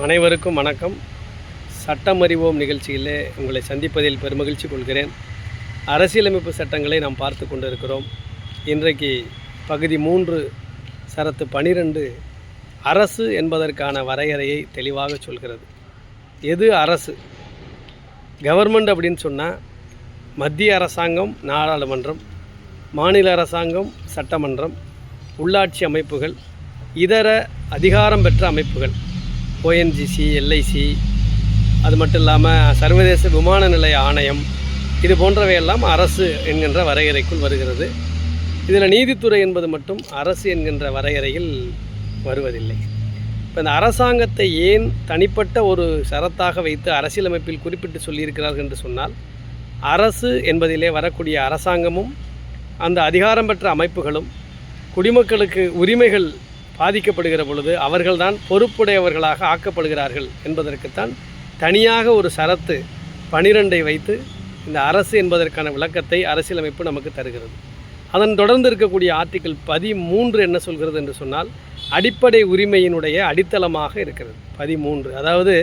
அனைவருக்கும் வணக்கம். சட்டம் அறிவோம் நிகழ்ச்சியிலே உங்களை சந்திப்பதில் பெருமகிழ்ச்சி கொள்கிறேன். அரசியலமைப்பு சட்டங்களை நாம் பார்த்து கொண்டு இருக்கிறோம். இன்றைக்கு பகுதி 3 சரத்து 12 அரசு என்பதற்கான வரையறையை தெளிவாக சொல்கிறது. எது அரசு? கவர்மெண்ட் அப்படின்னு சொன்னால் மத்திய அரசாங்கம் நாடாளுமன்றம், மாநில அரசாங்கம் சட்டமன்றம், உள்ளாட்சி அமைப்புகள், இதர அதிகாரம் பெற்ற அமைப்புகள், ஓஎன்ஜிசி, எல்ஐசி, அது மட்டும் இல்லாமல் சர்வதேச விமான நிலைய ஆணையம், இது போன்றவையெல்லாம் அரசு என்கின்ற வரையறைக்குள் வருகிறது. இதில் நீதித்துறை என்பது மட்டும் அரசு என்கின்ற வரையறையில் வருவதில்லை. இப்போ இந்த அரசாங்கத்தை ஏன் தனிப்பட்ட ஒரு சரத்தாக வைத்து அரசியலமைப்பில் குறிப்பிட்டு சொல்லியிருக்கிறார்கள் என்று சொன்னால், அரசு என்பதிலே வரக்கூடிய அரசாங்கமும் அந்த அதிகாரம் பெற்ற அமைப்புகளும் குடிமக்களுக்கு உரிமைகள் பாதிக்கப்படுகிற பொழுது அவர்கள்தான் பொறுப்புடையவர்களாக ஆக்கப்படுகிறார்கள் என்பதற்குத்தான் தனியாக ஒரு சரத்து 12 வைத்து இந்த அரசு என்பதற்கான விளக்கத்தை அரசியலமைப்பு நமக்கு தருகிறது. அதன் தொடர்ந்து இருக்கக்கூடிய ஆர்டிக்கிள் 13 என்ன சொல்கிறது என்று சொன்னால், அடிப்படை உரிமையினுடைய அடித்தளமாக இருக்கிறது 13. அதாவது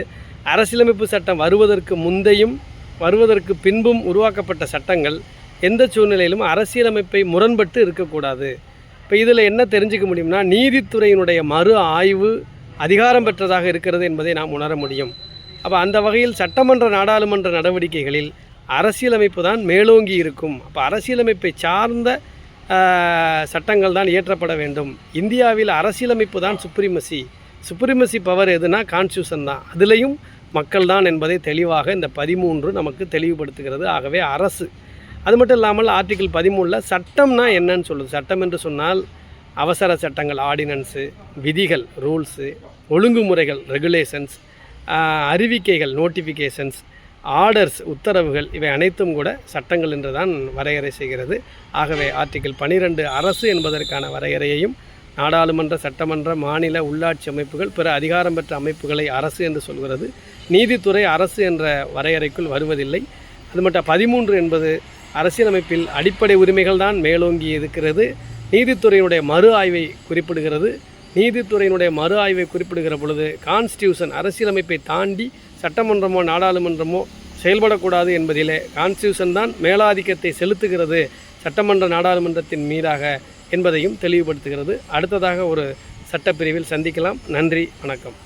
அரசியலமைப்பு சட்டம் வருவதற்கு முந்தையும் வருவதற்கு பின்பும் உருவாக்கப்பட்ட சட்டங்கள் எந்த சூழ்நிலையிலும் அரசியலமைப்பை முரண்பட்டு இருக்கக்கூடாது. இப்போ இதில் என்ன தெரிஞ்சிக்க முடியும்னா, நீதித்துறையினுடைய மறு ஆய்வு அதிகாரம் பெற்றதாக இருக்கிறது என்பதை நாம் உணர முடியும். அப்போ அந்த வகையில் சட்டமன்ற நாடாளுமன்ற நடவடிக்கைகளில் அரசியலமைப்பு தான் மேலோங்கி இருக்கும். அப்போ அரசியலமைப்பை சார்ந்த சட்டங்கள் தான் இயற்றப்பட வேண்டும். இந்தியாவில் அரசியலமைப்பு தான் சுப்ரீமசி பவர் எதுனா கான்ஸ்டியூஷன் தான், அதுலேயும் மக்கள் தான் என்பதை தெளிவாக இந்த 13 நமக்கு தெளிவுபடுத்துகிறது. ஆகவே அரசு. அது மட்டும் இல்லாமல் ஆர்டிக்கிள் 13 சட்டம்னா என்னன்னு சொல்லுது. சட்டம் என்று சொன்னால் அவசர சட்டங்கள், ஆர்டினன்ஸு, விதிகள், ரூல்ஸு, ஒழுங்குமுறைகள், ரெகுலேஷன்ஸ், அறிவிக்கைகள், நோட்டிஃபிகேஷன்ஸ், ஆர்டர்ஸ், உத்தரவுகள், இவை அனைத்தும் கூட சட்டங்கள் என்று தான் வரையறை செய்கிறது. ஆகவே ஆர்டிக்கிள் 12 அரசு என்பதற்கான வரையறையையும், நாடாளுமன்ற, சட்டமன்ற, மாநில, உள்ளாட்சி அமைப்புகள், பிற அதிகாரம் பெற்ற அமைப்புகளை அரசு என்று சொல்கிறது. நீதித்துறை அரசு என்ற வரையறைக்குள் வருவதில்லை. அது மட்டும் 13 என்பது அரசியலமைப்பில் அடிப்படை உரிமைகள் தான் மேலோங்கி இருக்கிறது. நீதித்துறையினுடைய மறு ஆய்வை குறிப்பிடுகிறது. நீதித்துறையினுடைய மறு ஆய்வை குறிப்பிடுகிற பொழுது கான்ஸ்டியூஷன் அரசியலமைப்பை தாண்டி சட்டமன்றமோ நாடாளுமன்றமோ செயல்படக்கூடாது என்பதிலே கான்ஸ்டியூஷன் தான் மேலாதிக்கத்தை செலுத்துகிறது சட்டமன்ற நாடாளுமன்றத்தின் மீதாக என்பதையும் தெளிவுபடுத்துகிறது. அடுத்ததாக ஒரு சட்டப்பிரிவில் சந்திக்கலாம். நன்றி, வணக்கம்.